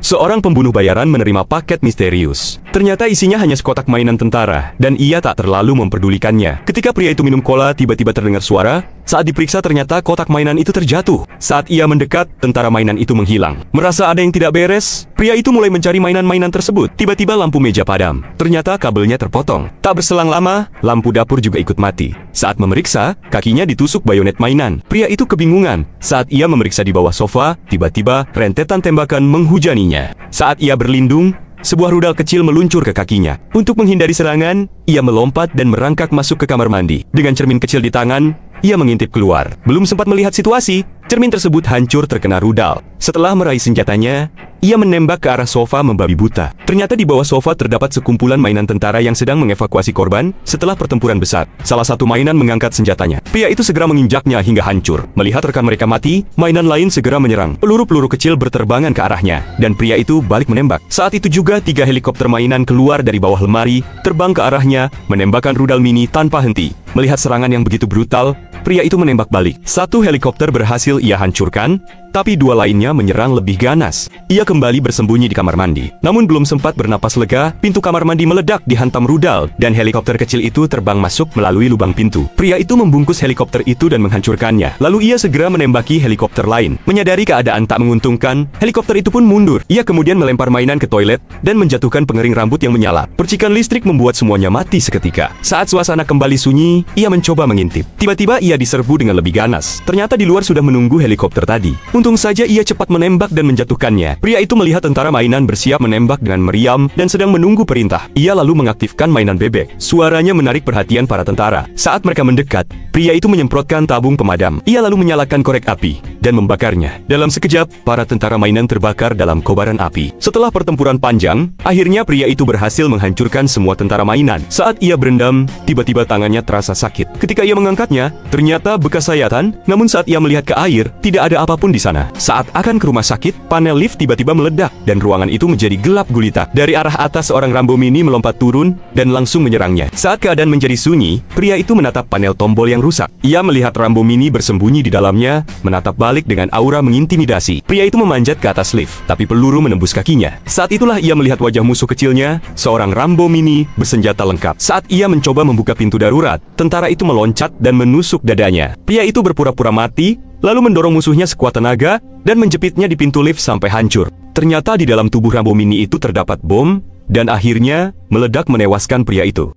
Seorang pembunuh bayaran menerima paket misterius. Ternyata isinya hanya sekotak mainan tentara, dan ia tak terlalu memperdulikannya. Ketika pria itu minum cola, tiba-tiba terdengar suara. Saat diperiksa ternyata kotak mainan itu terjatuh. Saat ia mendekat, tentara mainan itu menghilang. Merasa ada yang tidak beres, pria itu mulai mencari mainan-mainan tersebut. Tiba-tiba lampu meja padam. Ternyata kabelnya terpotong. Tak berselang lama, lampu dapur juga ikut mati. Saat memeriksa, kakinya ditusuk bayonet mainan. Pria itu kebingungan. Saat ia memeriksa di bawah sofa, tiba-tiba rentetan tembakan menghujaninya. Saat ia berlindung, sebuah rudal kecil meluncur ke kakinya. Untuk menghindari serangan, ia melompat dan merangkak masuk ke kamar mandi. Dengan cermin kecil di tangan, ia mengintip keluar. Belum sempat melihat situasi, cermin tersebut hancur terkena rudal. Setelah meraih senjatanya, ia menembak ke arah sofa membabi buta. Ternyata di bawah sofa terdapat sekumpulan mainan tentara yang sedang mengevakuasi korban setelah pertempuran besar. Salah satu mainan mengangkat senjatanya. Pria itu segera menginjaknya hingga hancur. Melihat rekan mereka mati, mainan lain segera menyerang. Peluru-peluru kecil berterbangan ke arahnya, dan pria itu balik menembak. Saat itu juga 3 helikopter mainan keluar dari bawah lemari, terbang ke arahnya, menembakkan rudal mini tanpa henti. Melihat serangan yang begitu brutal, pria itu menembak balik. 1 helikopter berhasil ia hancurkan, tapi 2 lainnya menyerang lebih ganas. Ia kembali bersembunyi di kamar mandi. Namun belum sempat bernapas lega, pintu kamar mandi meledak dihantam rudal, dan helikopter kecil itu terbang masuk melalui lubang pintu. Pria itu membungkus helikopter itu dan menghancurkannya. Lalu ia segera menembaki helikopter lain. Menyadari keadaan tak menguntungkan, helikopter itu pun mundur. Ia kemudian melempar mainan ke toilet dan menjatuhkan pengering rambut yang menyala. Percikan listrik membuat semuanya mati seketika. Saat suasana kembali sunyi, ia mencoba mengintip. Tiba-tiba ia diserbu dengan lebih ganas. Ternyata di luar sudah menunggu helikopter tadi. Untung saja ia cepat menembak dan menjatuhkannya. Pria itu melihat tentara mainan bersiap menembak dengan meriam dan sedang menunggu perintah. Ia lalu mengaktifkan mainan bebek. Suaranya menarik perhatian para tentara. Saat mereka mendekat, pria itu menyemprotkan tabung pemadam. Ia lalu menyalakan korek api dan membakarnya. Dalam sekejap, para tentara mainan terbakar dalam kobaran api. Setelah pertempuran panjang, akhirnya pria itu berhasil menghancurkan semua tentara mainan. Saat ia berendam, tiba-tiba tangannya terasa sakit. Ketika ia mengangkatnya, ternyata bekas sayatan, namun saat ia melihat ke air, tidak ada apapun di sana. Saat akan ke rumah sakit, panel lift tiba-tiba meledak, dan ruangan itu menjadi gelap gulita. Dari arah atas seorang Rambo Mini melompat turun, dan langsung menyerangnya. Saat keadaan menjadi sunyi, pria itu menatap panel tombol yang rusak. Ia melihat Rambo Mini bersembunyi di dalamnya, menatap balik dengan aura mengintimidasi. Pria itu memanjat ke atas lift, tapi peluru menembus kakinya. Saat itulah ia melihat wajah musuh kecilnya, seorang Rambo Mini bersenjata lengkap. Saat ia mencoba membuka pintu darurat, tentara itu meloncat dan menusuk dadanya. Pria itu berpura-pura mati, lalu mendorong musuhnya sekuat tenaga dan menjepitnya di pintu lift sampai hancur. Ternyata di dalam tubuh Rambo Mini itu terdapat bom, dan akhirnya meledak menewaskan pria itu.